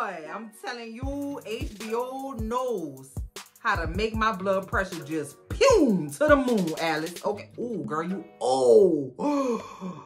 boy, I'm telling you, HBO knows how to make my blood pressure just pew to the moon, Alice. Okay. Ooh, girl, you, oh.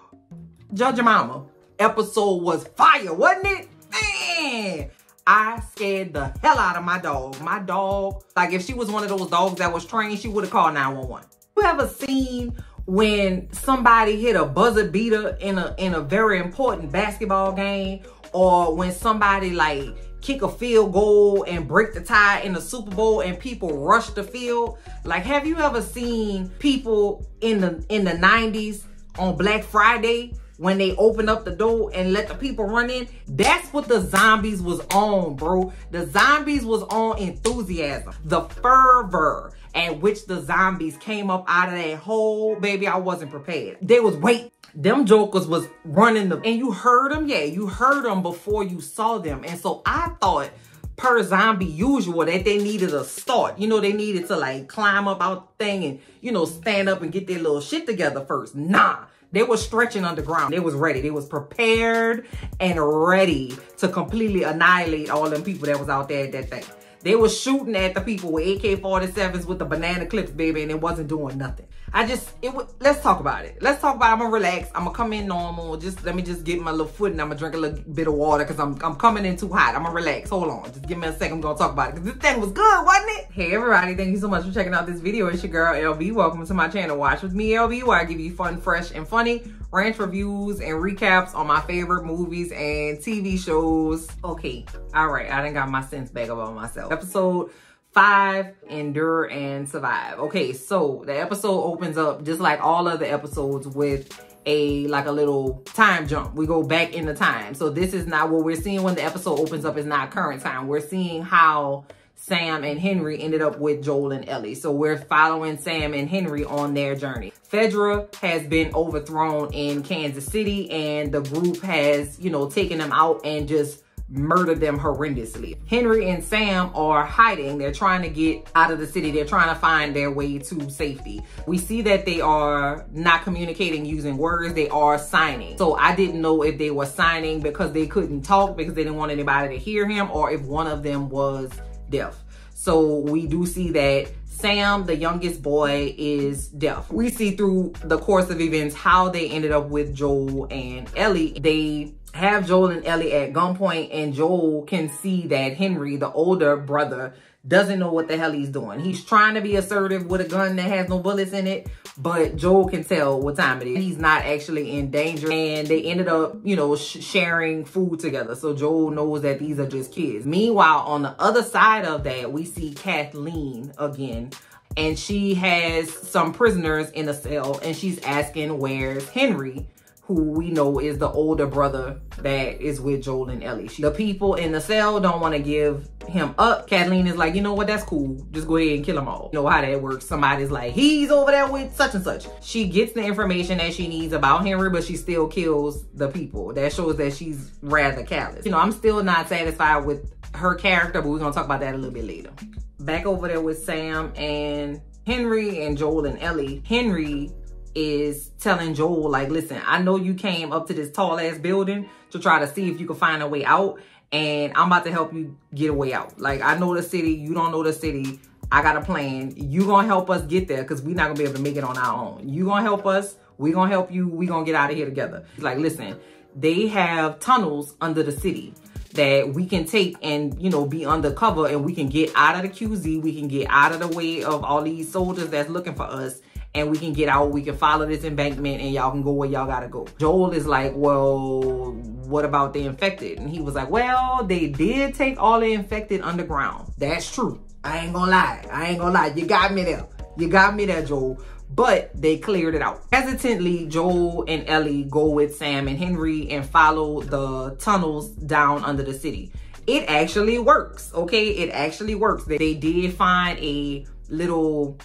Judge Your Mama episode was fire, wasn't it? Man, I scared the hell out of my dog. My dog, like if she was one of those dogs that was trained, she would have called 911. You ever seen when somebody hit a buzzer beater in a very important basketball game, or when somebody like kick a field goal and break the tie in the Super Bowl and people rush the field? Like, have you ever seen people in the 90s on Black Friday when they open up the door and let the people run in? That's what the zombies was on, bro. The zombies was on enthusiasm. The fervor at which the zombies came up out of that hole, baby, I wasn't prepared. They was waiting. Them jokers was running and you heard them? Yeah, you heard them before you saw them. And so I thought, per zombie usual, that they needed a start. You know, they needed to like climb up out the thing and, you know, stand up and get their little shit together first. Nah. They was stretching underground. They was ready. They was prepared and ready to completely annihilate all them people that was out there at that thing. They was shooting at the people with AK-47s with the banana clips, baby, and it wasn't doing nothing. Let's talk about it. Let's talk about it. I'm gonna relax. I'm gonna come in normal. Let me just get my little foot and I'm gonna drink a little bit of water because I'm coming in too hot. I'm gonna relax. Hold on. Just give me a second. I'm gonna talk about it because this thing was good, wasn't it? Hey, everybody. Thank you so much for checking out this video. It's your girl, LB. Welcome to my channel. Watch with me, LB, where I give you fun, fresh, and funny ranch reviews and recaps on my favorite movies and TV shows. Okay. All right. I done got my sense back about myself. Episode 5, Endure and Survive. Okay, so the episode opens up just like all other episodes with a little time jump. We go back in the time. So this is not what we're seeing when the episode opens up, is not current time. We're seeing how Sam and Henry ended up with Joel and Ellie. So we're following Sam and Henry on their journey. Fedra has been overthrown in Kansas City and the group has, you know, taken them out and just murdered them horrendously. Henry and Sam are hiding. They're trying to get out of the city. They're trying to find their way to safety. We see that they are not communicating using words. They are signing. So I didn't know if they were signing because they couldn't talk because they didn't want anybody to hear him, or if one of them was deaf. So we do see that Sam, the youngest boy, is deaf. We see through the course of events how they ended up with Joel and Ellie. They have Joel and Ellie at gunpoint, and Joel can see that Henry, the older brother, doesn't know what the hell he's doing. He's trying to be assertive with a gun that has no bullets in it, but Joel can tell what time it is. He's not actually in danger, and they ended up, you know, sharing food together. So Joel knows that these are just kids. Meanwhile, on the other side of that, we see Kathleen again, and she has some prisoners in a cell, and she's asking where's Henry, who we know is the older brother that is with Joel and Ellie. The people in the cell don't want to give him up. Kathleen is like, you know what, that's cool. Just go ahead and kill them all. You know how that works. Somebody's like, he's over there with such and such. She gets the information that she needs about Henry, but she still kills the people. That shows that she's rather callous. You know, I'm still not satisfied with her character, but we're going to talk about that a little bit later. Back over there with Sam and Henry and Joel and Ellie. Henry is telling Joel, like, listen, I know you came up to this tall ass building to try to see if you could find a way out, and I'm about to help you get a way out. Like, I know the city, you don't know the city. I got a plan. You gonna help us get there because we're not gonna be able to make it on our own. You gonna help us, we gonna help you, we gonna get out of here together. He's like, listen, they have tunnels under the city that we can take and, you know, be undercover, and we can get out of the QZ, we can get out of the way of all these soldiers that's looking for us, and we can get out, we can follow this embankment, and y'all can go where y'all gotta go. Joel is like, well, what about the infected? And he was like, well, they did take all the infected underground. That's true. I ain't gonna lie. You got me there. You got me there, Joel. But they cleared it out. Hesitantly, Joel and Ellie go with Sam and Henry and follow the tunnels down under the city. It actually works, okay? It actually works. They did find a little,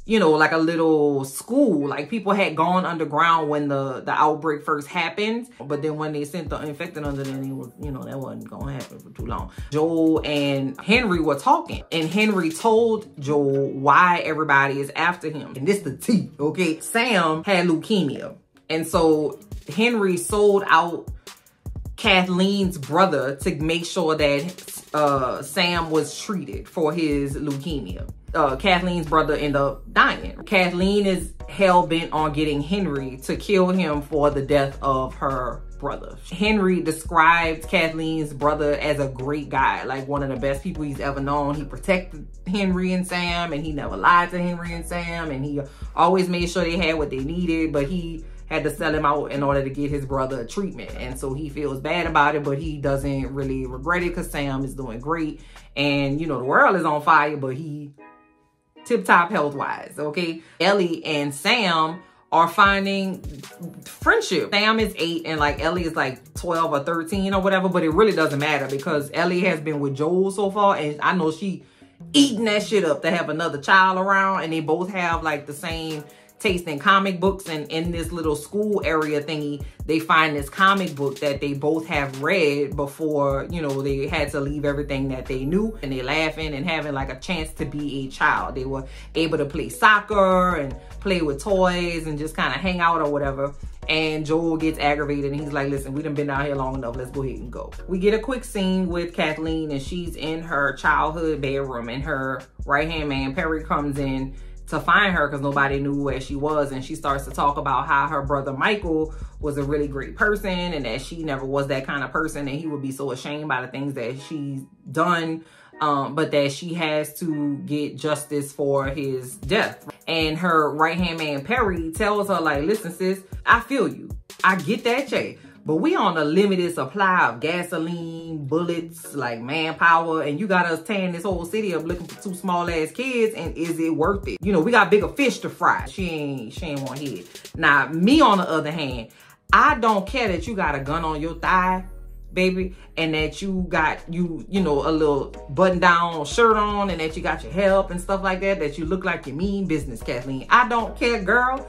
you know, like a little school. Like, people had gone underground when the outbreak first happened. But then when they sent the infected under there, it was, you know, that wasn't gonna happen for too long. Joel and Henry were talking, and Henry told Joel why everybody is after him. And this the tea, okay? Sam had leukemia. And so Henry sold out Kathleen's brother to make sure that Sam was treated for his leukemia. Kathleen's brother ended up dying. Kathleen is hell-bent on getting Henry to kill him for the death of her brother. Henry described Kathleen's brother as a great guy, like one of the best people he's ever known. He protected Henry and Sam, and he never lied to Henry and Sam, and he always made sure they had what they needed, but he had to sell him out in order to get his brother treatment. And so he feels bad about it, but he doesn't really regret it because Sam is doing great. And, you know, the world is on fire, but he tip-top health-wise, okay? Ellie and Sam are finding friendship. Sam is 8 and like Ellie is like 12 or 13 or whatever, but it really doesn't matter because Ellie has been with Joel so far, and I know she eating that shit up to have another child around, and they both have like the same taste in comic books. And in this little school area thingy, they find this comic book that they both have read before, you know, they had to leave everything that they knew, and they laughing and having like a chance to be a child. They were able to play soccer and play with toys and just kind of hang out or whatever. And Joel gets aggravated and he's like, listen, we done been down here long enough. Let's go ahead and go. We get a quick scene with Kathleen, and she's in her childhood bedroom, and her right-hand man, Perry, comes in to find her because nobody knew where she was. And she starts to talk about how her brother Michael was a really great person and that she never was that kind of person, and he would be so ashamed by the things that she's done, but that she has to get justice for his death. And her right-hand man, Perry, tells her like, listen, sis, I feel you. I get that, Jay. But we on a limited supply of gasoline, bullets, like manpower, and you got us tearing this whole city up looking for 2 small ass kids, and is it worth it? You know, we got bigger fish to fry. She ain't want hit. Now, me on the other hand, I don't care that you got a gun on your thigh, baby, and that you got, you know, a little button down shirt on, and that you got your hair up and stuff like that, that you look like you mean business, Kathleen. I don't care, girl.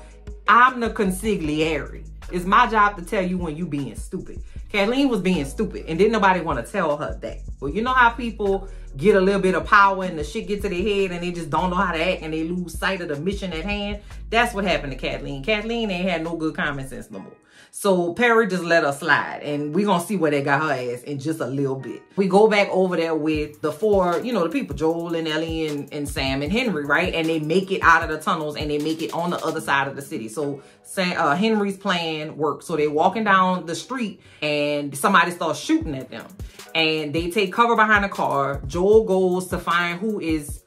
I'm the consigliere. It's my job to tell you when you being stupid. Kathleen was being stupid, and didn't nobody want to tell her that. Well, you know how people get a little bit of power and the shit get to their head and they just don't know how to act and they lose sight of the mission at hand? That's what happened to Kathleen. Kathleen ain't had no good common sense no more. So Perry just let her slide, and we're going to see where they got her ass in just a little bit. We go back over there with the 4, you know, the people, Joel and Ellie and Sam and Henry, right? And they make it out of the tunnels and they make it on the other side of the city. So Henry's plan works. So they're walking down the street and somebody starts shooting at them. And they take cover behind a car. Joel goes to find who is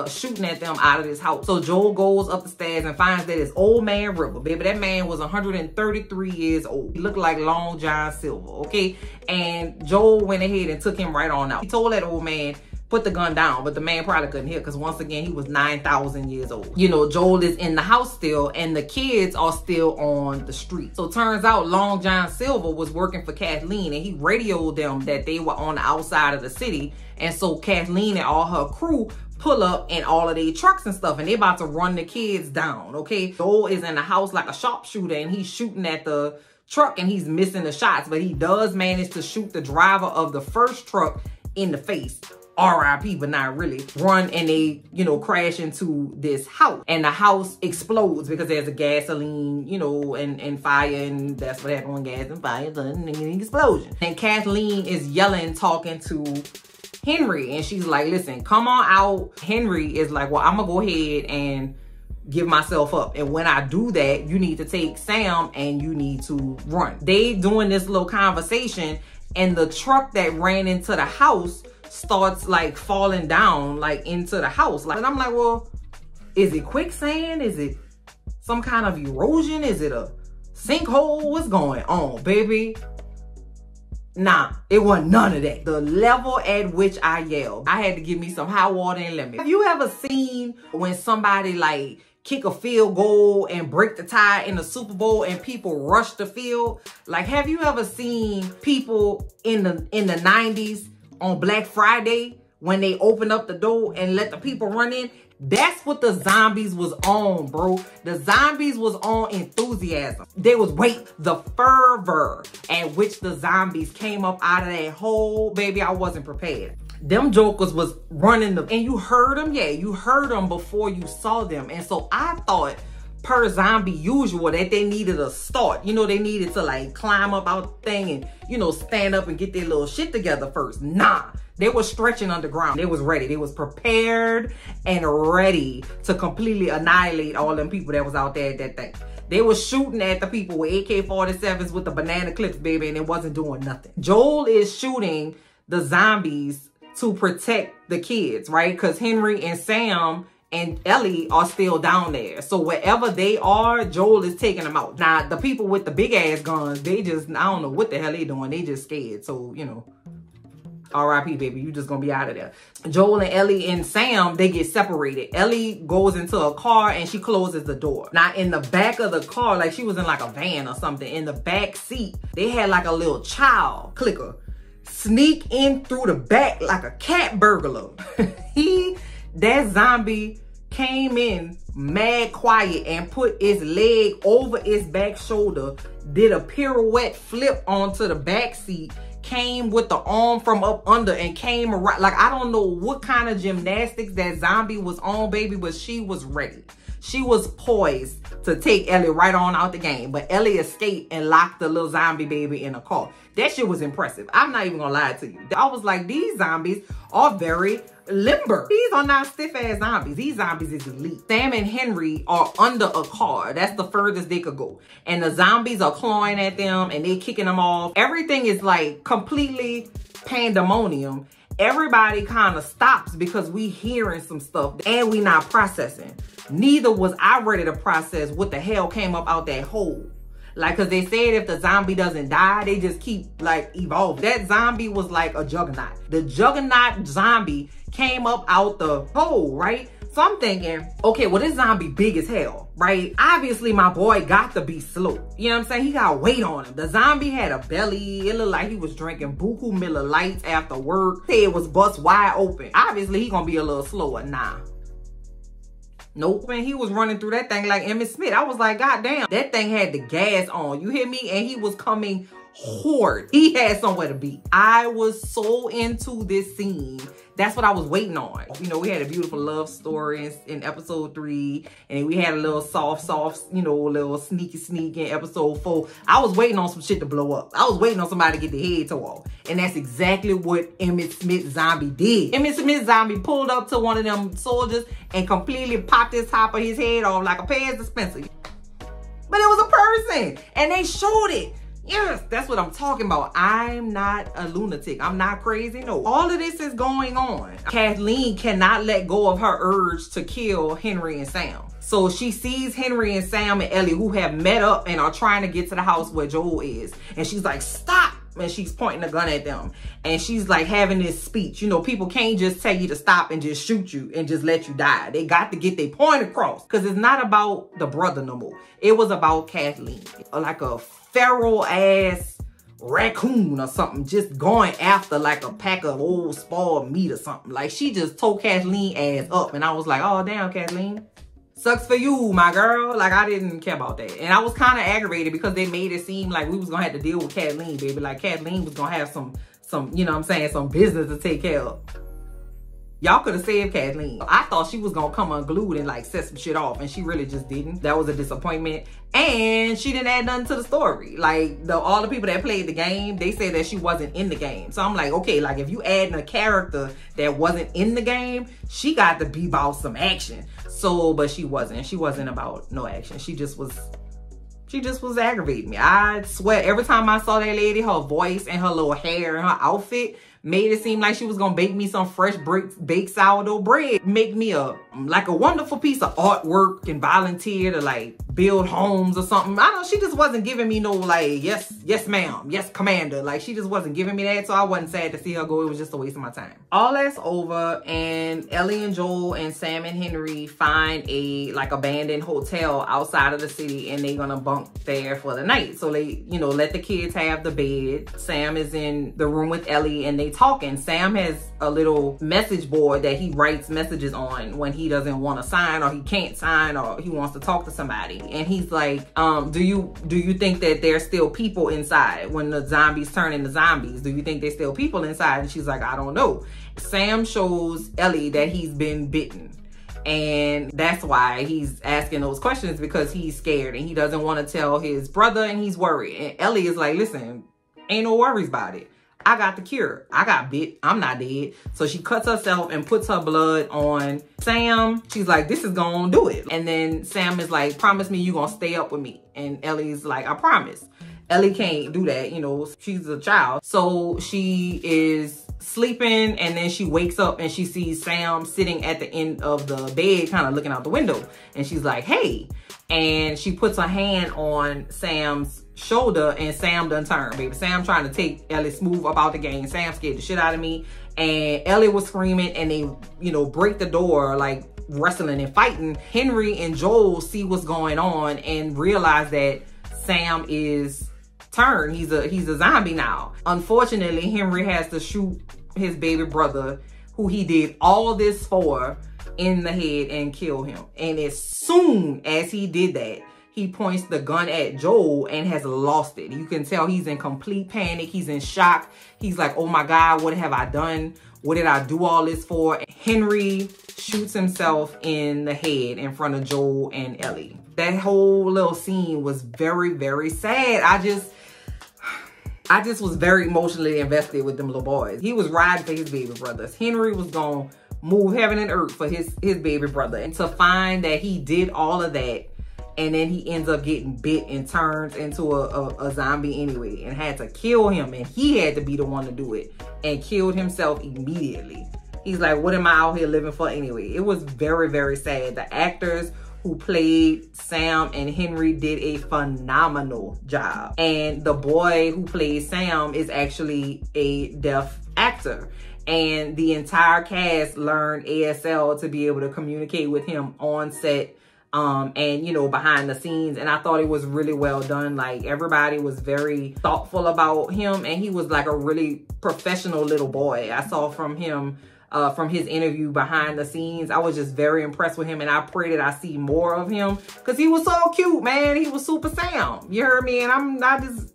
shooting at them out of this house. So Joel goes up the stairs and finds that it's old man River. Baby, that man was 133 years old. He looked like Long John Silver, okay? And Joel went ahead and took him right on out. He told that old man, put the gun down, but the man probably couldn't hear because once again, he was 9,000 years old. You know, Joel is in the house still and the kids are still on the street. So it turns out Long John Silver was working for Kathleen, and he radioed them that they were on the outside of the city. And so Kathleen and all her crew pull up in all of their trucks and stuff, and they about to run the kids down, okay? Joel is in the house like a sharpshooter, and he's shooting at the truck, and he's missing the shots, but he does manage to shoot the driver of the first truck in the face. R.I.P., but not really. Run, and they, you know, crash into this house, and the house explodes because there's a gasoline, you know, and fire, and that's what happened when gas and fire done an explosion. And Kathleen is yelling, talking to Henry, and she's like, listen, come on out. Henry is like, well, I'm gonna go ahead and give myself up, and when I do that, you need to take Sam and you need to run. They doing this little conversation, and the truck that ran into the house starts like falling down like into the house. Like, and I'm like, well, is it quicksand? Is it some kind of erosion? Is it a sinkhole? What's going on, baby? Nah, it wasn't none of that. The level at which I yelled, I had to give me some hot water and lemon. Have you ever seen when somebody like kick a field goal and break the tie in the Super Bowl and people rush the field? Like, have you ever seen people in the 90s on Black Friday when they open up the door and let the people run in? That's what the zombies was on, bro. The zombies was on enthusiasm. They was, the fervor at which the zombies came up out of that hole, baby, I wasn't prepared. Them jokers was running and you heard them, yeah, you heard them before you saw them. And so I thought per zombie usual that they needed a start. You know, they needed to like climb up out the thing and, you know, stand up and get their little shit together first. Nah, they were stretching underground. They was ready. They was prepared and ready to completely annihilate all them people that was out there at that thing. They was shooting at the people with AK-47s with the banana clips, baby, and it wasn't doing nothing. Joel is shooting the zombies to protect the kids, right? Because Henry and Sam and Ellie are still down there. So wherever they are, Joel is taking them out. Now, the people with the big ass guns, they just, I don't know what the hell they doing. They just scared. So, you know, R.I.P. baby, you just gonna be out of there. Joel and Ellie and Sam, they get separated. Ellie goes into a car and she closes the door. Now in the back of the car, like she was in like a van or something, in the back seat, they had like a little child clicker sneak in through the back like a cat burglar. That zombie came in mad quiet and put its leg over its back shoulder, did a pirouette flip onto the back seat, came with the arm from up under and came around. Like, I don't know what kind of gymnastics that zombie was on, baby, but she was ready. She was poised to take Ellie right on out the game. But Ellie escaped and locked the little zombie baby in a car. That shit was impressive. I'm not even gonna lie to you. I was like, these zombies are very limber. These are not stiff-ass zombies. These zombies is elite. Sam and Henry are under a car. That's the furthest they could go. And the zombies are clawing at them and they kicking them off. Everything is like completely pandemonium. Everybody kind of stops because we hearing some stuff and we not processing. Neither was I ready to process what the hell came up out that hole. Like, cause they said if the zombie doesn't die, they just keep like evolving. That zombie was like a juggernaut. The juggernaut zombie came up out the hole, right? So I'm thinking, okay, well, this zombie big as hell, right? Obviously, my boy got to be slow. You know what I'm saying? He got weight on him. The zombie had a belly. It looked like he was drinking Buku Miller Lights after work. Head was bust wide open. Obviously, he gonna be a little slower. Nah. Nope. And he was running through that thing like Emmitt Smith. I was like, God damn, that thing had the gas on. You hear me? And he was coming hard. He had somewhere to be. I was so into this scene. That's what I was waiting on. You know, we had a beautiful love story in episode 3. And we had a little soft, you know, little sneaky in episode 4. I was waiting on some shit to blow up. I was waiting on somebody to get their head tore off. And that's exactly what Emmitt Smith zombie did. Emmitt Smith zombie pulled up to one of them soldiers and completely popped his top of his head off like a Pez dispenser. But it was a person. And they showed it. Yes, that's what I'm talking about. I'm not a lunatic. I'm not crazy. No, all of this is going on. Kathleen cannot let go of her urge to kill Henry and Sam. So she sees Henry and Sam and Ellie, who have met up and are trying to get to the house where Joel is. And she's like, stop. And she's pointing a gun at them. And she's like having this speech. You know, people can't just tell you to stop and just shoot you and just let you die. They got to get their point across. Because it's not about the brother no more. It was about Kathleen. Like a feral ass raccoon or something, just going after like a pack of old spoiled meat or something. Like, she just tore Kathleen ass up. And I was like, oh damn, Kathleen, sucks for you, my girl. Like, I didn't care about that. And I was kind of aggravated because they made it seem like we was gonna have to deal with Kathleen, baby. Like, Kathleen was gonna have some you know what I'm saying, some business to take care of. Y'all could have saved Kathleen. I thought she was gonna come unglued and like set some shit off, and she really just didn't. That was a disappointment. And she didn't add nothing to the story. Like, all the people that played the game, they said that she wasn't in the game. So I'm like, okay, like if you adding a character that wasn't in the game, she got to be about some action. So, but she wasn't. She wasn't about no action. She just was aggravating me. I swear, every time I saw that lady, her voice and her little hair and her outfit made it seem like she was gonna bake me some fresh baked sourdough bread. Make me like a wonderful piece of artwork and volunteer to like build homes or something. I don't, she just wasn't giving me no like, yes ma'am, yes commander. Like, she just wasn't giving me that, so I wasn't sad to see her go. It was just a waste of my time. All that's over, and Ellie and Joel and Sam and Henry find a like abandoned hotel outside of the city, and they're gonna bunk there for the night. So they, you know, let the kids have the bed. Sam is in the room with Ellie and they talking. Sam has a little message board that he writes messages on when he doesn't want to sign, or he can't sign, or he wants to talk to somebody. And he's like, do you think that there's still people inside when the zombies turn into zombies? Do you think there's still people inside? And she's like, I don't know. Sam shows Ellie that he's been bitten. And that's why he's asking those questions, because he's scared and he doesn't want to tell his brother and he's worried. And Ellie is like, listen, ain't no worries about it. I got the cure. I got bit. I'm not dead. So she cuts herself and puts her blood on Sam. She's like, this is gonna do it. And then Sam is like, promise me you're gonna stay up with me. And Ellie's like, I promise. Ellie can't do that, you know, she's a child. So she is sleeping, and then she wakes up and she sees Sam sitting at the end of the bed, kind of looking out the window. And she's like, hey. And she puts her hand on Sam's shoulder, and Sam done turned, baby. Sam trying to take Ellie smooth up out the game. Sam scared the shit out of me. And Ellie was screaming, and they, you know, break the door, like wrestling and fighting. Henry and Joel see what's going on and realize that Sam is turned. He's a zombie now. Unfortunately, Henry has to shoot his baby brother, who he did all this for, in the head and kill him. And as soon as he did that, he points the gun at Joel and has lost it. You can tell he's in complete panic. He's in shock. He's like, oh my God, what have I done? What did I do all this for? Henry shoots himself in the head in front of Joel and Ellie. That whole little scene was very, very sad. I just was very emotionally invested with them little boys. He was riding for his baby brothers. Henry was gonna move heaven and earth for his baby brother. And to find that he did all of that, and then he ends up getting bit and turns into a zombie anyway, and had to kill him, and he had to be the one to do it, and killed himself immediately. He's like, what am I out here living for anyway? It was very, very sad. The actors who played Sam and Henry did a phenomenal job. And the boy who plays Sam is actually a deaf actor. And the entire cast learned ASL to be able to communicate with him on set, and, you know, behind the scenes. And I thought it was really well done. Like, everybody was very thoughtful about him, and he was like a really professional little boy. I saw from him, from his interview behind the scenes, I was just very impressed with him, and I pray that I see more of him, because he was so cute, man. He was super Sam. You heard me? And I'm not just...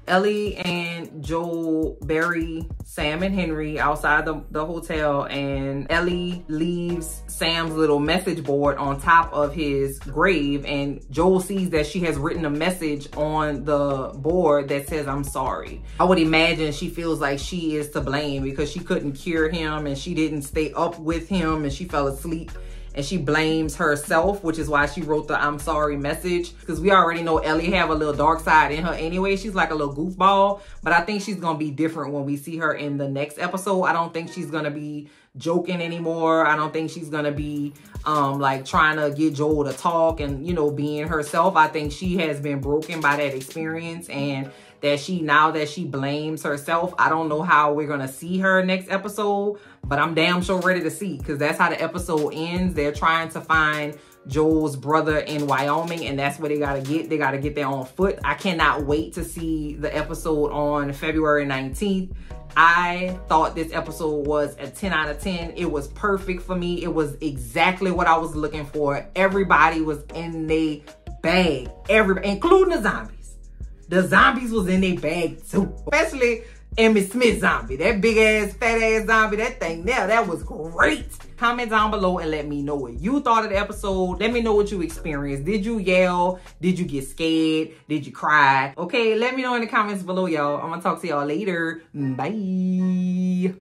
Ellie and Joel bury Sam and Henry outside the hotel, and Ellie leaves Sam's little message board on top of his grave, and Joel sees that she has written a message on the board that says, I'm sorry. I would imagine she feels like she is to blame because she couldn't cure him, and she didn't stay up with him, and she fell asleep. And she blames herself, which is why she wrote the I'm sorry message. Because we already know Ellie have a little dark side in her anyway. She's like a little goofball. But I think she's going to be different when we see her in the next episode. I don't think she's going to be joking anymore. I don't think she's going to be like trying to get Joel to talk and, you know, being herself. I think she has been broken by that experience, and that now that she blames herself, I don't know how we're going to see her next episode, but I'm damn sure ready to see, because that's how the episode ends. They're trying to find Joel's brother in Wyoming, and that's where they got to get. They got to get there on foot. I cannot wait to see the episode on February 19th. I thought this episode was a 10 out of 10. It was perfect for me. It was exactly what I was looking for. Everybody was in their bag, everybody, including the zombies. The zombies was in their bag too. Especially Emmitt Smith zombie. That big ass, fat ass zombie, that thing there, that was great. Comment down below and let me know what you thought of the episode. Let me know what you experienced. Did you yell? Did you get scared? Did you cry? Okay, let me know in the comments below, y'all. I'm gonna talk to y'all later. Bye.